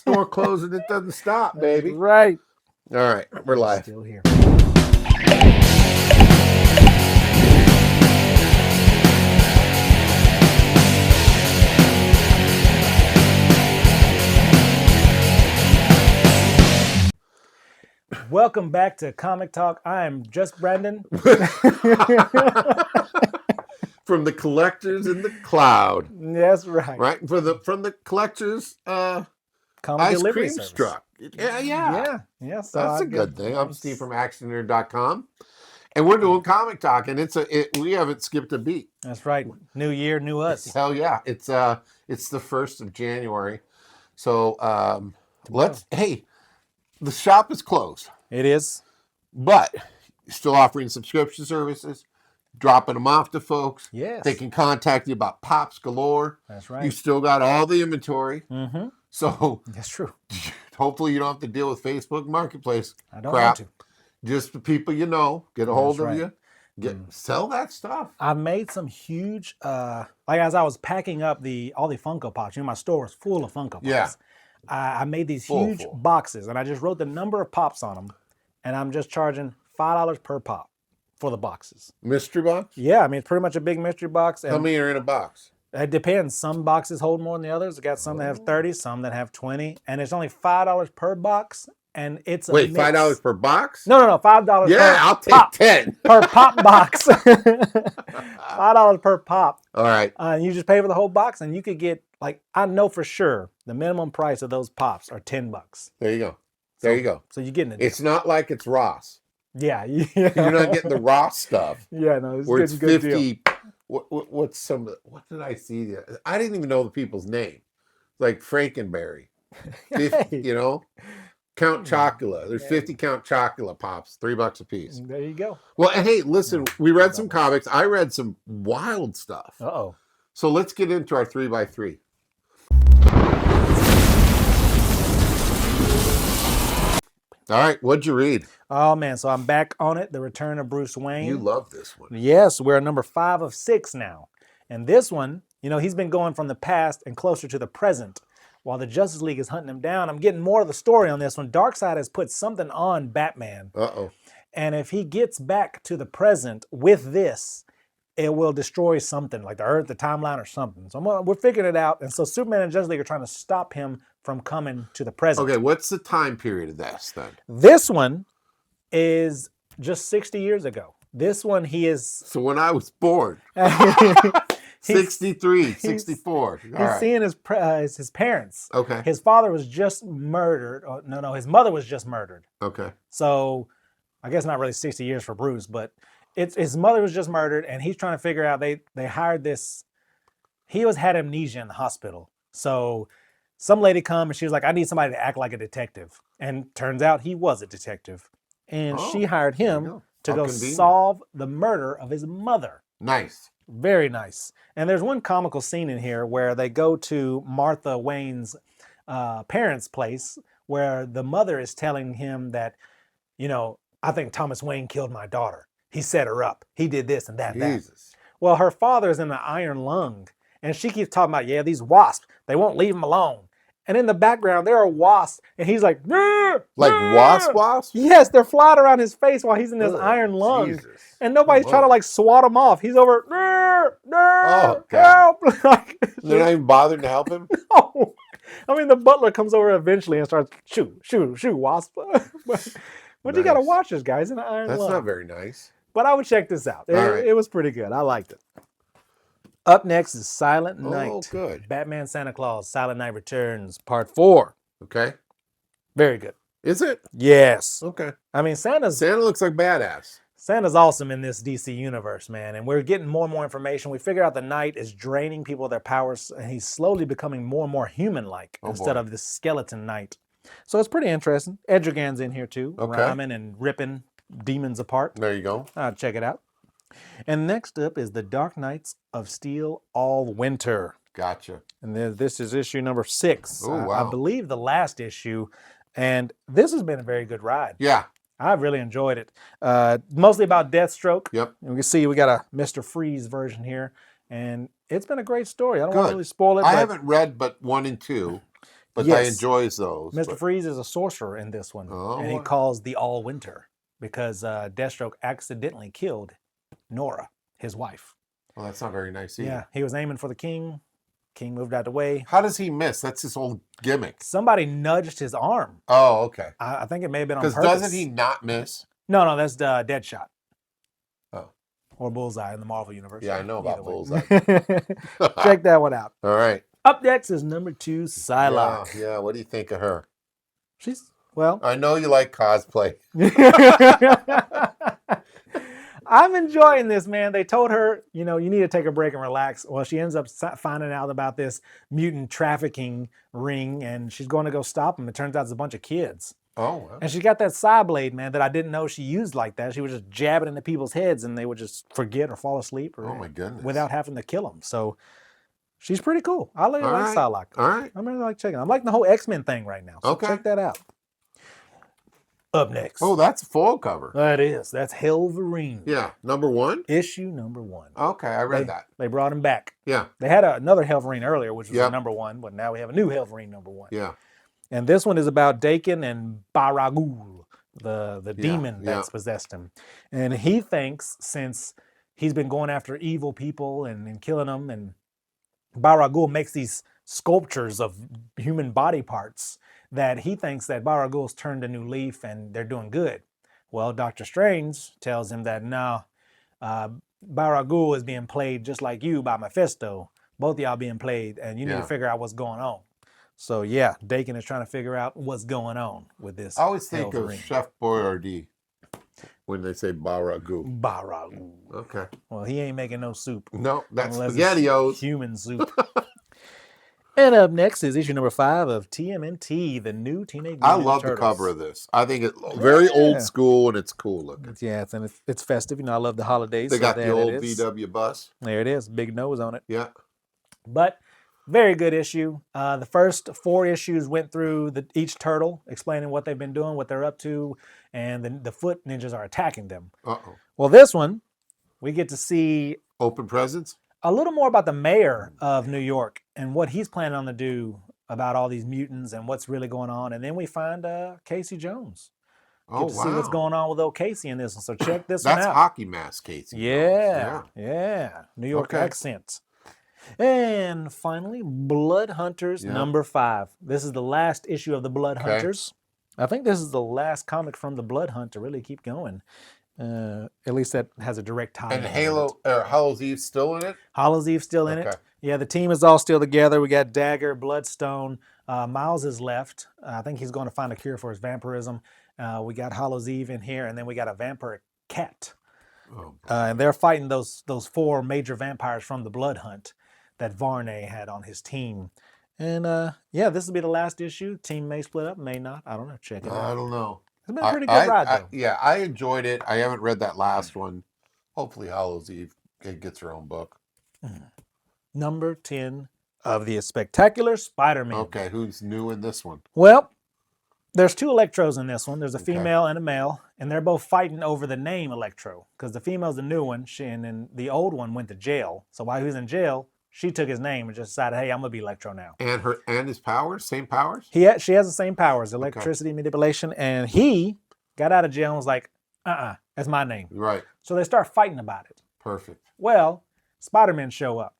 store closing, it doesn't stop, baby. That's right. All right, we're live. Still here. Welcome back to Comic Talk. I am just Brandon. From the collectors in the cloud. That's right. Right? From the collectors Comic ice delivery cream service. truck. Yeah. So That's a good thing. I'm Steve from ActionNerd.com. And we're doing Comic Talk, and we haven't skipped a beat. That's right. New year, new us. Hell yeah. It's the 1st of January. So hey, the shop is closed. It is. But still offering subscription services, dropping them off to folks. Yes. They can contact you about pops galore. That's right. You still got all the inventory. Mm-hmm. So that's true. Hopefully you don't have to deal with Facebook Marketplace I don't crap. want to. Just the people you know, get a hold of right. you. Sell that stuff. I made some huge, like as I was packing up all the Funko Pops, my store was full of Funko Pops. Yeah. I made these huge boxes, and I just wrote the number of pops on them, and I'm just charging $5 per pop for the boxes. Mystery box? Yeah, I mean, it's pretty much a big mystery box. And how many are in a box? It depends. Some boxes hold more than the others. I got some that have 30, some that have 20, and it's only $5 per box. And it's a Wait, mix. $5 per box? No, $5 yeah, I'll take pop, 10 per pop box. $5 per pop. All right. You just pay for the whole box, and you could get, like, I know for sure the minimum price of those pops are $10. There you go. There you go. So you're getting it. It's not like it's Ross. Yeah. You're not getting the Ross stuff. Yeah, no, it's where it's 50. Deal. What's some? What did I see? I didn't even know the people's name. Like Frankenberry. 50, Count Chocula. There's 50 Count Chocula pops, $3 a piece. There you go. Well, and hey, listen, we read some comics. I read some wild stuff. Uh-oh. So let's get into our 3x3. All right, what'd you read? Oh, man, so I'm back on it. The Return of Bruce Wayne. You love this one. Yes, we're at number 5 of 6 now. And this one, he's been going from the past and closer to the present. While the Justice League is hunting him down, I'm getting more of the story on this one. Darkseid has put something on Batman. Uh-oh. And if he gets back to the present with this, it will destroy something, like the Earth, the timeline, or something. So we're figuring it out. And so Superman and Justice League are trying to stop him from coming to the present. Okay, what's the time period of this then? This one is just 60 years ago. This one, he is... So when I was born... 63, 64. He's seeing his parents. Okay. His father was just murdered. Oh, no, his mother was just murdered. Okay. So I guess not really 60 years for Bruce, but his mother was just murdered, and he's trying to figure out, they hired this, he had amnesia in the hospital. So some lady come and she was like, I need somebody to act like a detective. And turns out he was a detective. And she hired him to go solve the murder of his mother. Nice. Very nice. And there's one comical scene in here where they go to Martha Wayne's parents' place, where the mother is telling him that, I think Thomas Wayne killed my daughter. He set her up. He did this and that. Jesus. Well, her father is in an iron lung, and she keeps talking about, these wasps, they won't leave him alone. And in the background, there are wasps, and he's like, wasps? Yes, they're flying around his face while he's in this iron lung. Jesus. And nobody's trying to swat him off. He's over, God. help! They're not even bothering to help him? No. I mean, the butler comes over eventually and starts, shoot, wasp. But you got to watch this, guys, in an iron lung. That's not very nice. But I would check this out. It was pretty good. I liked it. Up next is Silent Night. Oh, good. Batman Santa Claus, Silent Night Returns, Part 4. Okay. Very good. Is it? Yes. Okay. I mean, Santa looks like badass. Santa's awesome in this DC universe, man. And we're getting more and more information. We figure out the Knight is draining people of their powers, and he's slowly becoming more and more human-like instead of this skeleton Knight. So it's pretty interesting. Etrigan's in here, too. Okay. Rhyming and ripping demons apart. There you go. Check it out. And next up is The Dark Knights of Steel All Winter. Gotcha. And this is issue number 6. Oh, wow. I believe the last issue. And this has been a very good ride. Yeah. I've really enjoyed it. Mostly about Deathstroke. Yep. And we can see we got a Mr. Freeze version here. And it's been a great story. I don't want to really spoil it. I haven't read but 1 and 2. but Yes. I enjoys those. Mr. but- Freeze is a sorcerer in this one, Oh, and he wow. calls the All Winter because Deathstroke accidentally killed Nora, his wife. Well, that's not very nice either. Yeah, he was aiming for the king. King moved out the way. How does he miss? That's his whole gimmick. Somebody nudged his arm. Oh, okay. I think it may have been on Because purpose. doesn't he not miss? No, that's Deadshot. Oh. Or Bullseye in the Marvel universe. Yeah, I know about Either way. Bullseye. Check that one out. All right. Up next is number 2, Psylock. Yeah. What do you think of her? She's, well, I know you like cosplay. I'm enjoying this, man. They told her, you need to take a break and relax. Well, she ends up finding out about this mutant trafficking ring, and she's going to go stop them. It turns out it's a bunch of kids. Oh, wow. And she got that side blade, man, that I didn't know she used like that. She would just jab it into people's heads, and they would just forget or fall asleep or Oh, my goodness. without having to kill them. So she's pretty cool. I really All like right. Psylocke. All right. I really like checking. I'm liking the whole X-Men thing right now. So Okay. check that out. Up next. Oh, that's a full cover. That is. That's Wolverine. Yeah. Number 1? Issue number 1. Okay, I read that. They brought him back. Yeah. They had another Wolverine earlier, which was Yep. number 1, but now we have a new Wolverine number 1. Yeah. And this one is about Dakin and Baragul, the demon that's possessed him. And he thinks, since he's been going after evil people and killing them, and Baragul makes these sculptures of human body parts, that he thinks that Baragul's turned a new leaf and they're doing good. Well, Doctor Strange tells him that no, Baragul is being played just like you by Mephisto. Both of y'all being played, and you need to figure out what's going on. So yeah, Dakin is trying to figure out what's going on with this. I always think Wolverine. of Chef Boyardee when they say Baragoo. Baragul. Okay. Well, he ain't making no soup. No, that's Unless it's SpaghettiOs. human soup. And up next is issue number 5 of TMNT, the new Teenage Mutant I love Turtles. the cover of this. I think it's very old school and it's cool looking. Yeah, it's festive. I love the holidays. They so got there the old it is. VW bus. There it is. Big nose on it. Yeah. But very good issue. The first 4 issues went through each turtle, explaining what they've been doing, what they're up to, and the foot ninjas are attacking them. Uh-oh. Well, this one, we get to see Open presents? a little more about the mayor of New York and what he's planning on to do about all these mutants and what's really going on. And then we find Casey Jones. Oh, Get to see what's going on with old Casey in this one. So check this one That's out. Hockey Mask, Casey. Yeah. New York Okay. accent. And finally, Blood Hunters number 5. This is the last issue of the Blood Hunters. I think this is the last comic from the Blood Hunt to really keep going. At least that has a direct tie. And Hallow's Eve still in it? Hallows Eve still in Okay. it. Yeah, the team is all still together. We got Dagger, Bloodstone. Miles is left. I think he's going to find a cure for his vampirism. We got Hallows Eve in here, and then we got a vampire cat. Oh, And they're fighting those 4 major vampires from the Blood Hunt that Varney had on his team. And yeah, this will be the last issue. Team may split up, may not. I don't know. Check it out. I don't know. It's been a pretty good ride, though. Yeah, I enjoyed it. I haven't read that last one. Hopefully Hallow's Eve gets her own book. Number 10 of the Spectacular Spider-Man. Okay, who's new in this one? Well, there's 2 Electros in this one. There's a female and a male, and they're both fighting over the name Electro because the female's the new one, and then the old one went to jail. So while he was in jail, she took his name and just decided, hey, I'm gonna be Electro now. And his powers? Same powers? She has the same powers, electricity, manipulation, and he got out of jail and was like, that's my name. Right. So they start fighting about it. Perfect. Well, Spider-Man show up,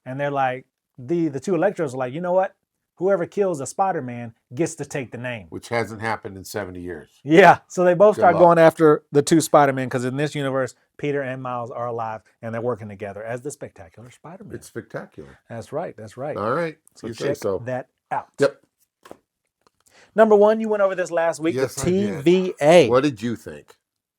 and they're like, the 2 Electros are like, you know what? Whoever kills a Spider-Man gets to take the name. Which hasn't happened in 70 years. Yeah, so they both Good start luck. going after the 2 Spider-Men because in this universe, Peter and Miles are alive and they're working together as the Spectacular Spider-Man. It's spectacular. That's right. All right. So You say check so. that out. Yep. Number 1, you went over this last week, Yes, the I did. TVA. What did you think?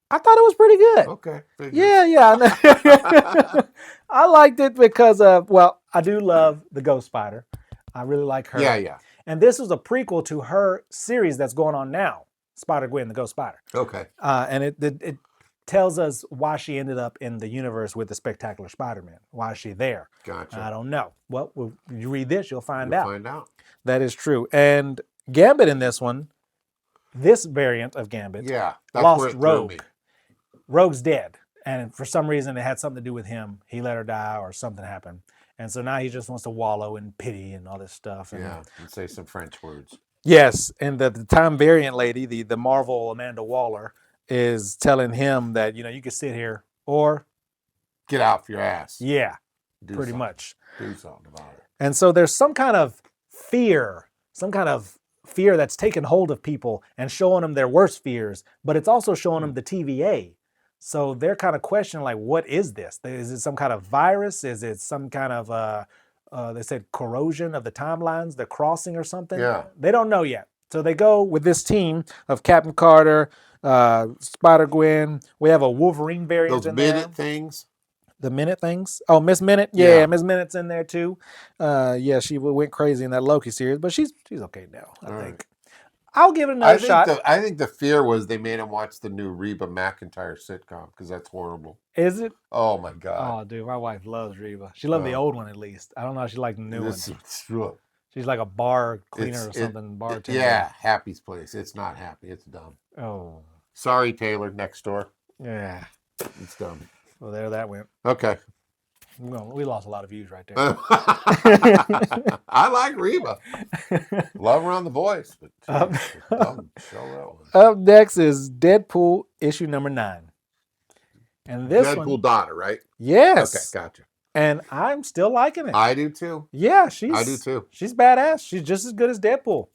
I thought it was pretty good. Okay. very good. Yeah. I liked it because I do love the Ghost Spider. I really like her. Yeah. And this is a prequel to her series that's going on now, Spider-Gwen, the Ghost Spider. Okay. And it tells us why she ended up in the universe with the Spectacular Spider-Man. Why is she there? Gotcha. I don't know. Well, you read this, you'll find You'll out. find out. That is true. And Gambit in this one, this variant of Gambit, Yeah. That's lost where it threw Rogue. me. Rogue's dead. And for some reason, it had something to do with him. He let her die or something happened. And so now he just wants to wallow in pity and all this stuff. And Yeah, and say some French words. yes, and the time variant lady, the Marvel Amanda Waller, is telling him that you can sit here or Get off your ass. yeah, Do pretty something. much. Do something about it. And so there's some kind of fear that's taken hold of people and showing them their worst fears, but it's also showing them the TVA. So they're kind of questioning, like, what is this? Is it some kind of virus? Is it some kind of, they said corrosion of the timelines, the crossing or something? Yeah. They don't know yet. So they go with this team of Captain Carter, Spider-Gwen. We have a Wolverine variant Those in there. minute things. The Minute things. Oh, Miss Minute. Yeah, Miss Minute's in there too. Yeah, she went crazy in that Loki series, but she's okay now, I think. Right. I'll give it another shot. I think the fear was they made him watch the new Reba McEntire sitcom because that's horrible. Is it? Oh my god. Oh, dude, my wife loves Reba. She loved the old one at least. I don't know if she liked the new one. She's like a bar cleaner or something. Bartender. Yeah, Happy's Place. It's not happy. It's dumb. Oh. Sorry, Taylor, next door. Yeah. It's dumb. Well, there that went. Okay. We lost a lot of views right there. I like Reba. Love her on The Voice, but dumb show that one. Up next is Deadpool issue number 9. And this Deadpool daughter, right? Yes. Okay, gotcha. And I'm still liking it. I do too. Yeah, I do too. She's badass. She's just as good as Deadpool.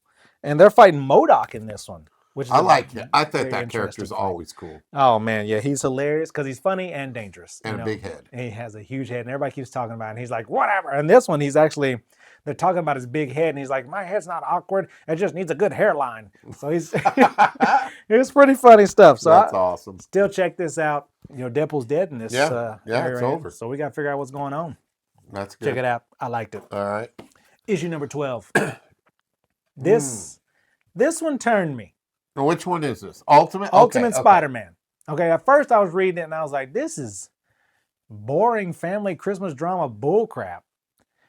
And they're fighting MODOK in this one. Which is I like it. I think that character's always cool. Oh man, yeah, he's hilarious because he's funny and dangerous. And a big head. And he has a huge head, and everybody keeps talking about it. And he's like, whatever. And this one, they're talking about his big head, and he's like, my head's not awkward. It just needs a good hairline. So it's pretty funny stuff. So that's awesome. Still check this out. Deadpool's dead in this. Yeah, it's over. So we got to figure out what's going on. That's good. Check it out. I liked it. All right. Issue number 12. This one turned me. Now, which one is this? Ultimate Spider-Man. Okay, at first I was reading it and I was like, this is boring family Christmas drama bullcrap.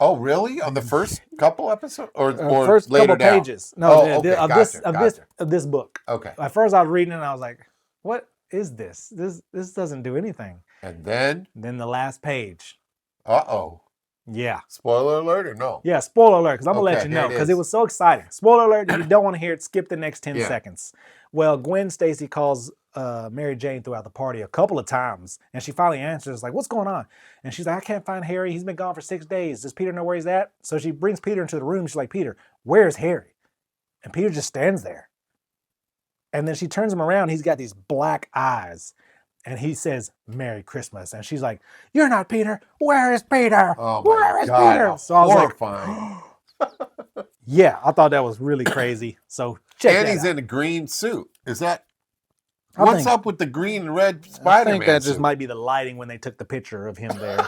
Oh, really? On the first couple episodes, or first later couple down? pages? No, Gotcha. of this book. Okay. At first I was reading it and I was like, what is this? This doesn't do anything. And then the last page. Uh-oh. Yeah. Spoiler alert or no? Yeah, spoiler alert, because I'm going to let you know, because it was so exciting. Spoiler alert, if you don't want to hear it, skip the next 10 seconds. Well, Gwen Stacy calls Mary Jane throughout the party a couple of times, and she finally answers, like, what's going on? And she's like, I can't find Harry. He's been gone for 6 days. Does Peter know where he's at? So she brings Peter into the room. She's like, Peter, where's Harry? And Peter just stands there. And then she turns him around. He's got these black eyes. And he says, Merry Christmas. And she's like, you're not Peter. Where is Peter? Oh Where is God, Peter? So I was horrifying. like, yeah, I thought that was really crazy. So check that out. And he's in a green suit. Is that... What's up with the green and red Spider-Man I think that suit? just might be the lighting when they took the picture of him there.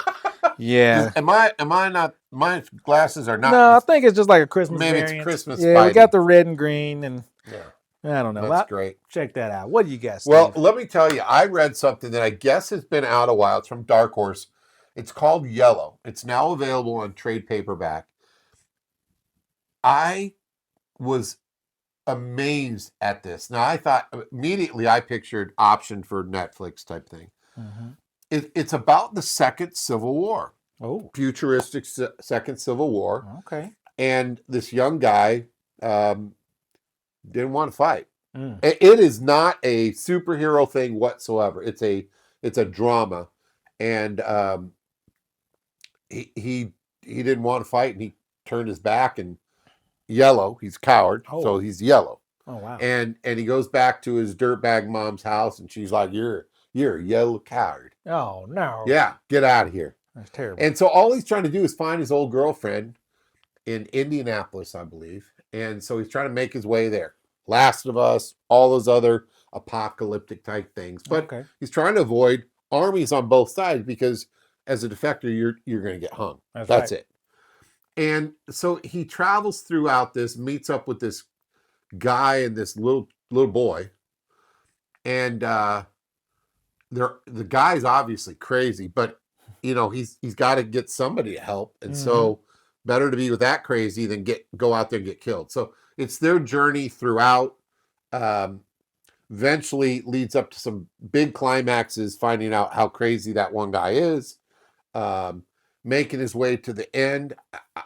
Yeah. Am I not... My glasses are not... No, I think it's just like a Christmas Maybe variant. it's Christmas Yeah, Spidey. we got the red and green and... Yeah. I don't know. That's great. Check that out. What do you guys Well, let me tell you, I read something that I guess has been out a while. It's from Dark Horse. It's called Yellow. It's now available on trade paperback. I was amazed at this. Now, I thought immediately I pictured option for Netflix type thing. Mm-hmm. It's about the Second Civil War. Oh. Futuristic Second Civil War. Okay. And this young guy didn't want to fight. Mm. It is not a superhero thing whatsoever. It's a drama, and he didn't want to fight, and he turned his back. And yellow, he's a coward, so he's yellow. Oh wow! And he goes back to his dirtbag mom's house, and she's like, "You're a yellow coward." Oh no! Yeah, get out of here. That's terrible. And so all he's trying to do is find his old girlfriend in Indianapolis, I believe. And so he's trying to make his way there. Last of Us, all those other apocalyptic type things. But he's trying to avoid armies on both sides because as a defector, you're going to get hung. That's it. And so he travels throughout this, meets up with this guy and this little boy. And the guy's obviously crazy, but he's got to get somebody to help. And so better to be with that crazy than go out there and get killed. So it's their journey throughout. Eventually leads up to some big climaxes, finding out how crazy that one guy is. making his way to the end.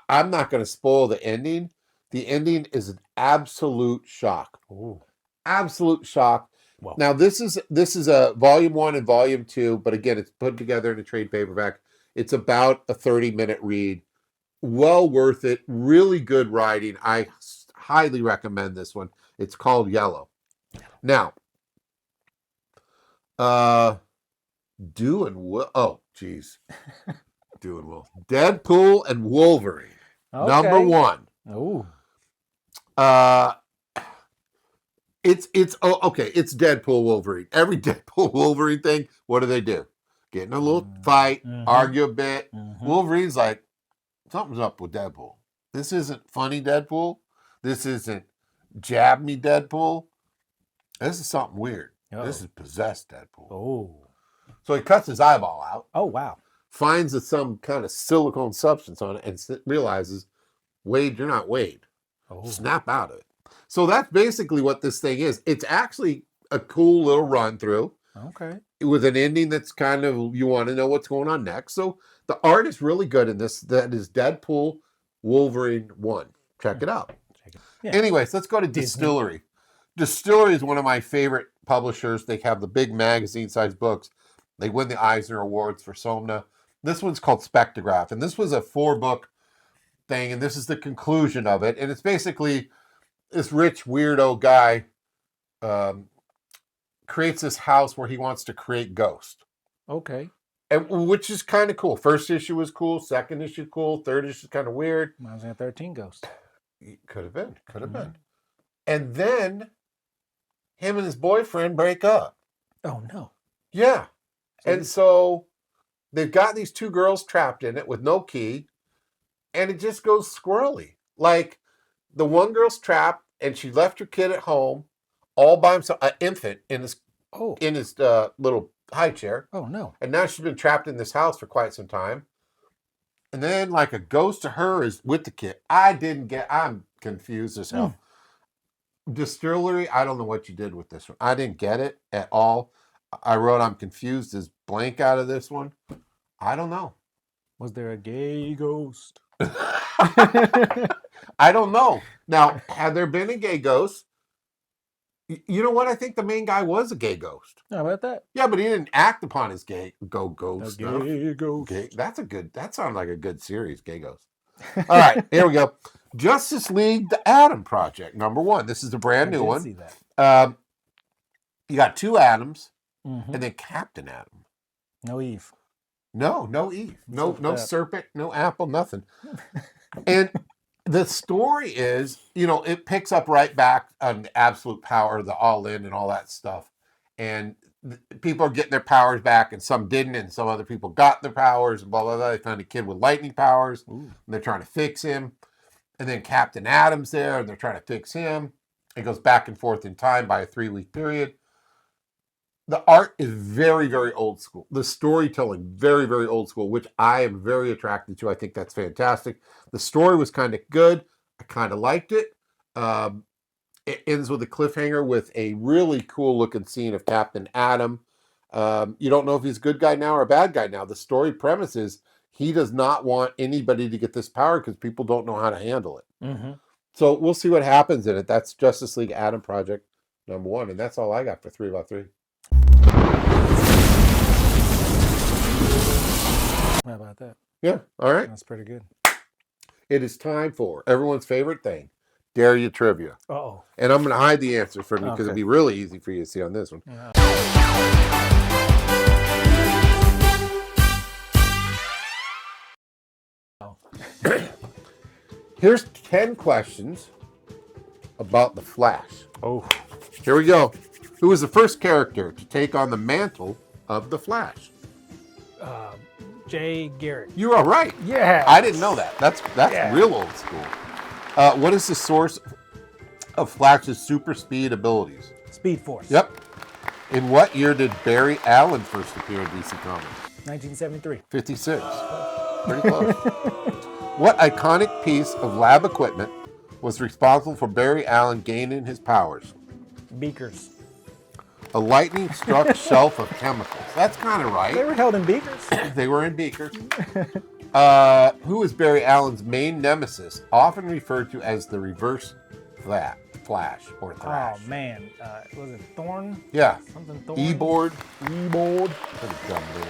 I'm not going to spoil the ending. The ending is an absolute shock. Ooh. Absolute shock. Well, Now this is a volume 1 and volume 2, but again, it's put together in a trade paperback. It's about a 30-minute read. Well worth it. Really good writing. I highly recommend this one. It's called Yellow. Now, doing well. Deadpool and Wolverine. okay. Number 1. Ooh. It's Deadpool Wolverine. Every Deadpool Wolverine thing, what do? Get in a little fight, argue a bit. Wolverine's like, something's up with Deadpool. This isn't funny Deadpool. This isn't jab me Deadpool. This is something weird. Uh-oh. This is possessed Deadpool. Oh. So he cuts his eyeball out. Oh, wow. Finds some kind of silicone substance on it and realizes, Wade, you're not Wade. Oh. Snap out of it. So that's basically what this thing is. It's actually a cool little run through. Okay. With an ending that's kind of, you want to know what's going on next. So the art is really good in this. That is Deadpool Wolverine 1. Check it out. Yeah. Anyways, let's go to Distillery. Distillery is one of my favorite publishers. They have the big magazine-sized books. They win the Eisner Awards for Somna. This one's called Spectraph, and this was a 4-book thing, and this is the conclusion of it. And it's basically this rich weirdo guy creates this house where he wants to create ghosts. Okay. And which is kind of cool. First issue was cool. Second issue cool. Third issue kind of weird. I was at 13 Ghosts. Could have been. Been. And then him and his boyfriend break up. Oh, no. Yeah. And so they've got these 2 girls trapped in it with no key. And it just goes squirrely. Like, the one girl's trapped and she left her kid at home all by himself, an infant in his little high chair. Oh, no. And now she's been trapped in this house for quite some time. And then, like, a ghost to her is with the kid. I'm confused as hell. Distillery, I don't know what you did with this one. I didn't get it at all. I wrote, I'm confused as blank out of this one. I don't know. Was there a gay ghost? I don't know. Now, had there been a gay ghost? You know what? I think the main guy was a gay ghost. How about that? Yeah, but he didn't act upon his ghost. Gay ghost. That sounds like a good series, Gay Ghost. All right, here we go. Justice League, the Atom Project, number 1. This is the brand new one. See that. You got 2 Atoms, and then Captain Atom. No Eve. No Eve. No serpent, no apple, nothing. And the story is, it picks up right back on the absolute power, the all-in and all that stuff. And people are getting their powers back, and some didn't, and some other people got their powers, and blah, blah, blah. They found a kid with lightning powers, and they're trying to fix him. And then Captain Atom's there, and they're trying to fix him. It goes back and forth in time by a 3-week period. The art is very, very old school. The storytelling, very, very old school, which I am very attracted to. I think that's fantastic. The story was kind of good. I kind of liked it. It ends with a cliffhanger with a really cool looking scene of Captain Atom. You don't know if he's a good guy now or a bad guy now. The story premise is he does not want anybody to get this power because people don't know how to handle it. Mm-hmm. So we'll see what happens in it. That's Justice League Atom Project number 1. And that's all I got for 3x3. How about that? Yeah. All right. That's pretty good. It is time for everyone's favorite thing, Dare You Trivia. Uh-oh. And I'm going to hide the answers from you because it'd be really easy for you to see on this one. Yeah. Here's 10 questions about the Flash. Oh. Here we go. Who was the first character to take on the mantle of the Flash? Jay Garrick. You are right. Yeah. I didn't know that. That's real old school. What is the source of Flash's super speed abilities? Speed Force. Yep. In what year did Barry Allen first appear in DC Comics? 1973. 56. Pretty close. What iconic piece of lab equipment was responsible for Barry Allen gaining his powers? Beakers. A lightning-struck shelf of chemicals. That's kind of right. They were held in beakers. They were in beakers. Who is Barry Allen's main nemesis, often referred to as the Reverse Flash or Thrash? Oh man, was it Thorn? Yeah. Something Thorn. E-Board. E-Board. What a dumb name.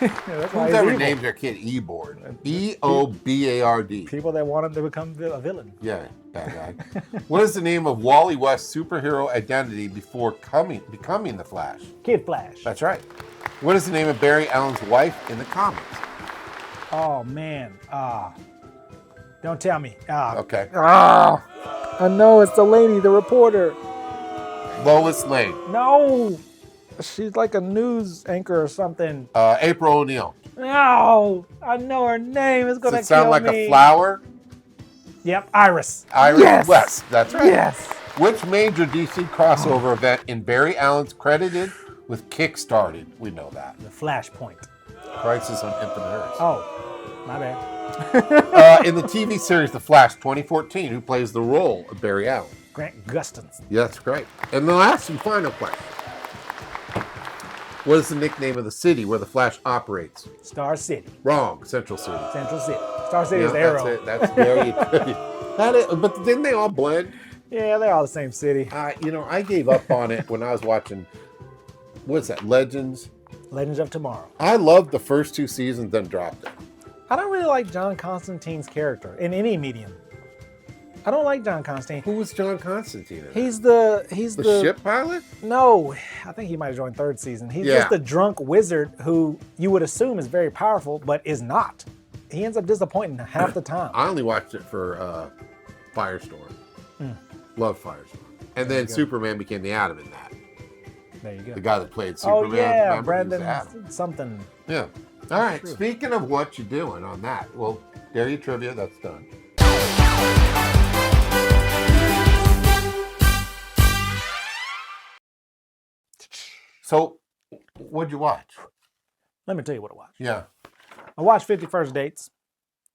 That's why Who's he's ever evil. named their kid E-Board? E-O-B-A-R-D. People that want him to become a villain. Yeah, bad guy. What is the name of Wally West's superhero identity before becoming the Flash? Kid Flash. That's right. What is the name of Barry Allen's wife in the comics? Oh man. Don't tell me. Okay. I know it's the lady, the reporter. Lois Lane. No. She's like a news anchor or something. April O'Neil. No. I know her name. It's Does gonna it sound kill like me. a flower? Yep, Iris. Iris Yes. West. That's right. Yes. Which major DC crossover event in Barry Allen's credited with kickstarted? We know that. The Flashpoint. Crisis on Infinite Earths. Oh, my bad. In the TV series The Flash 2014, who plays the role of Barry Allen? Grant Gustin. Yeah, that's great. And the last and final question. What is the nickname of the city where the Flash operates? Star City. Wrong. Central City. Central City. Star City Yeah, is Arrow. That's it. That's very but didn't they all blend? Yeah, they're all the same city. I gave up on it when I was watching, what's that, Legends? Legends of Tomorrow. I loved the first 2 seasons, then dropped it. I don't really like John Constantine's character in any medium. I don't like John Constantine. Who was John Constantine in? He's the ship pilot? No, I think he might have joined third season. He's Yeah. just a drunk wizard who you would assume is very powerful, but is not. He ends up disappointing half the time. I only watched it for Firestorm. Love Firestorm. And then Superman became the Atom in that. There you go. The guy that played Superman. Oh yeah, remember? He was Brandon Atom. something. Yeah. All right. True. Speaking of what you're doing on that, well, Dare You Trivia, that's done. So, what'd you watch? Let me tell you what I watched. Yeah. I watched 51st Dates.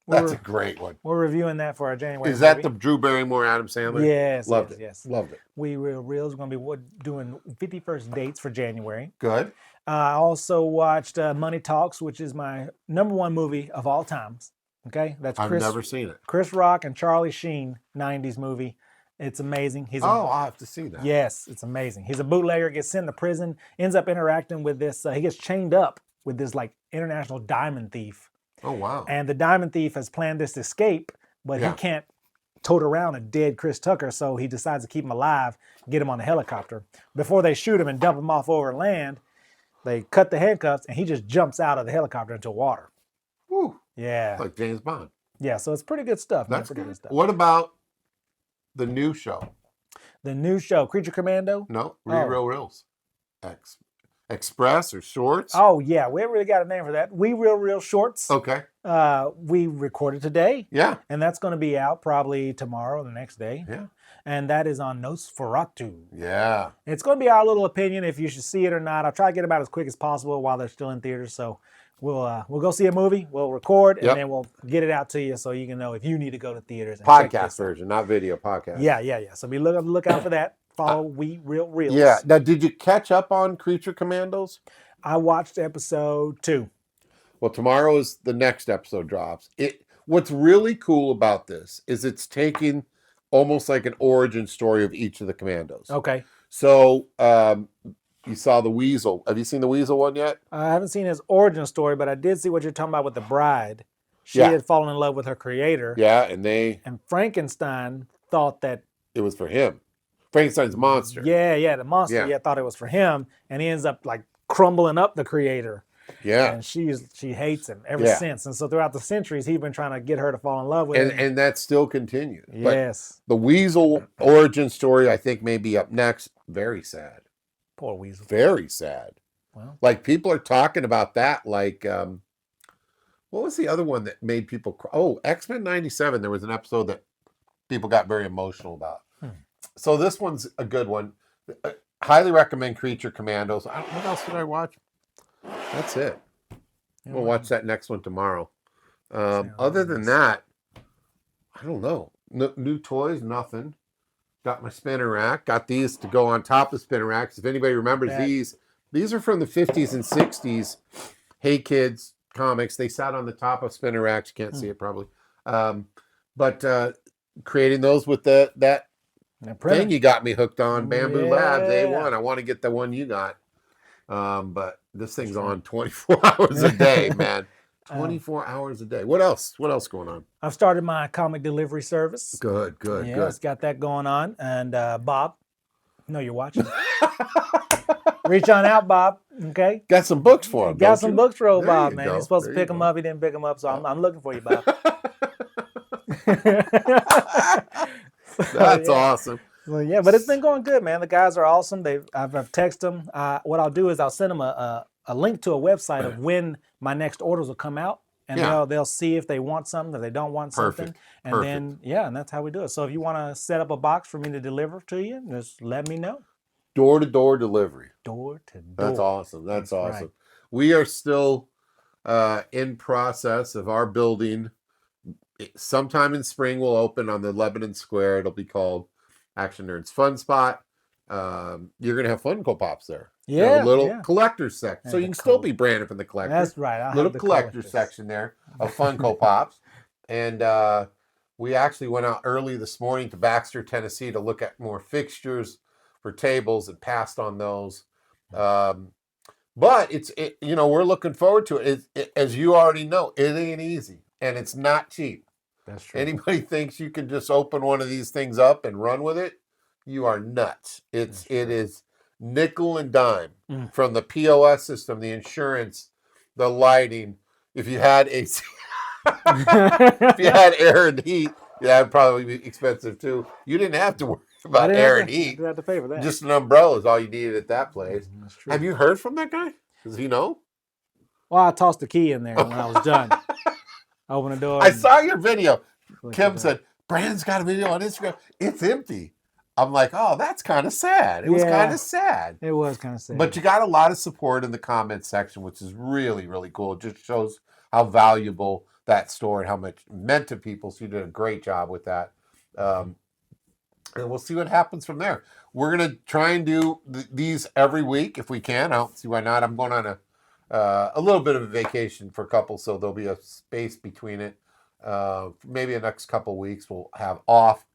That's a great one. We're reviewing that for our January. Is that movie. the Drew Barrymore, Adam Sandler? Yes. Loved yes, it. Yes. Loved it. We Real Reels going to be doing 51st Dates for January. Good. I also watched Money Talks, which is my #1 movie of all times. Okay, that's I've never seen it. Chris Rock and Charlie Sheen '90s movie. It's amazing. I'll have to see that. Yes, it's amazing. He's a bootlegger, gets sent to prison, ends up interacting with this. He gets chained up with this like international diamond thief, Oh, wow. and the diamond thief has planned this escape, but he can't tote around a dead Chris Tucker, so he decides to keep him alive, get him on the helicopter. Before they shoot him and dump him off over land, they cut the handcuffs, and he just jumps out of the helicopter into water. Whew. Yeah, Like James Bond. yeah. So it's pretty good stuff. Man. That's Pretty good. stuff. What about the new show? The new show, Creature Commando. No, Oh. Real Reels. Express or Shorts? Oh yeah, we haven't really got a name for that. We Real Shorts. Okay. We recorded today, Yeah. and that's going to be out probably tomorrow or the next day. Yeah. And that is on Nosferatu. Yeah. It's going to be our little opinion if you should see it or not. I'll try to get them out as quick as possible while they're still in theaters. So we'll go see a movie, we'll record, and then we'll get it out to you so you can know if you need to go to theaters. And check Podcast this out. version, not video podcast. Yeah. So be look out for that. Follow We Real Reels. Yeah. Now, did you catch up on Creature Commandos? I watched episode 2. Well, tomorrow is the next episode drops. What's really cool about this is it's taking almost like an origin story of each of the commandos. Okay. So you saw the Weasel. Have you seen the Weasel one yet? I haven't seen his origin story, but I did see what you're talking about with the bride. She Yeah. had fallen in love with her creator. Yeah, and And Frankenstein thought that, it was for him. Frankenstein's monster. the monster, Yeah. thought it was for him. And he ends up like crumbling up the creator. Yeah. And she hates him ever Yeah. since. And so throughout the centuries, he's been trying to get her to fall in love with him. And that still continues. But Yes. the Weasel origin story, I think, may be up next. Very sad. Poor Weasel. Very sad. Well, Like, people are talking about that. Like, what was the other one that made people cry? Oh, X-Men 97. There was an episode that people got very emotional about. So this one's a good one. Highly recommend Creature Commandos. What else did I watch? That's it. We'll watch that next one tomorrow. Other than that, I don't know. New toys, nothing. Got my spinner rack. Got these to go on top of spinner racks. If anybody remembers these are from the 50s and 60s. Hey Kids comics. They sat on the top of spinner racks. You can't see it probably. But creating those with that thing you got me hooked on, Bamboo Labs A1. I want to get the one you got. But this thing's on 24 hours a day, man. 24 hours a day. What else? What else going on? I've started my comic delivery service. Good. Yeah, it's got that going on. And Bob, I know you're watching. Reach on out, Bob. Okay. Got some books for him. Got some books for old There Bob, you man. go. He's supposed to There pick you him go. up. He didn't pick him up, so I'm looking for you, Bob. That's awesome. Well, yeah, but it's been going good, man. The guys are awesome. I've texted them. What I'll do is I'll send them a link to a website of when my next orders will come out, and they'll see if they want something, if they don't want something, and then and that's how we do it. So if you want to set up a box for me to deliver to you, just let me know. Door-to-door delivery. Door to door. That's awesome. That's awesome. Right. We are still in process of our building. Sometime in spring we'll open on the Lebanon Square. It'll be called Action Nerds Fun Spot. You're gonna have Funko Pops there. You have a little collector's section, so you can still be branded from the collector. That's right. Little collector's section there of Funko Pops, and we actually went out early this morning to Baxter, Tennessee, to look at more fixtures for tables and passed on those. But we're looking forward to it. As you already know, it ain't easy and it's not cheap. That's true. Anybody thinks you can just open one of these things up and run with it, you are nuts. It is nickel and dime from the POS system, the insurance, the lighting. If you had AC, if you had air and heat, that'd probably be expensive too. You didn't have to worry about air and heat. You have to pay for that. Just an umbrella is all you needed at that place. That's true. Have you heard from that guy? Does he know? Well, I tossed the key in there when I was done. Open the door. I saw your video. Kim said, Brandon's got a video on Instagram. It's empty. I'm like, oh, that's kind of sad. It was kind of sad. It was kind of sad. But you got a lot of support in the comments section, which is really, really cool. It just shows how valuable that store and how much it meant to people. So you did a great job with that. And we'll see what happens from there. We're going to try and do these every week if we can. I don't see why not. I'm going on a little bit of a vacation for a couple, so there'll be a space between it. Maybe the next couple weeks we'll have off,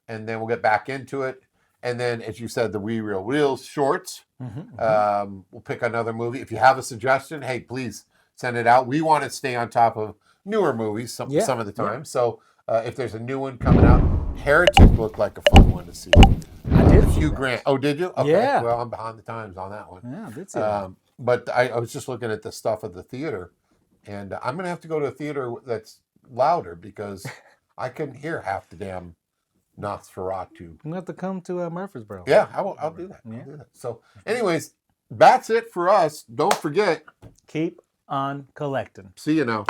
and then we'll get back into it. And then, as you said, the We Real Reels shorts. We'll pick another movie. If you have a suggestion, hey, please send it out. We want to stay on top of newer movies some of the time. So if there's a new one coming out, Heretic looked like a fun one to see. I did. Hugh Grant. Oh, did you? Okay. Yeah. Well, I'm behind the times on that one. Yeah, I did see that. But I was just looking at the stuff at the theater, and I'm going to have to go to a theater that's louder because I couldn't hear half the damn Nosferatu. You have to come to Murfreesboro. Yeah, I'll do that. Yeah. I'll do that. So, anyways, that's it for us. Don't forget. Keep on collecting. See you now.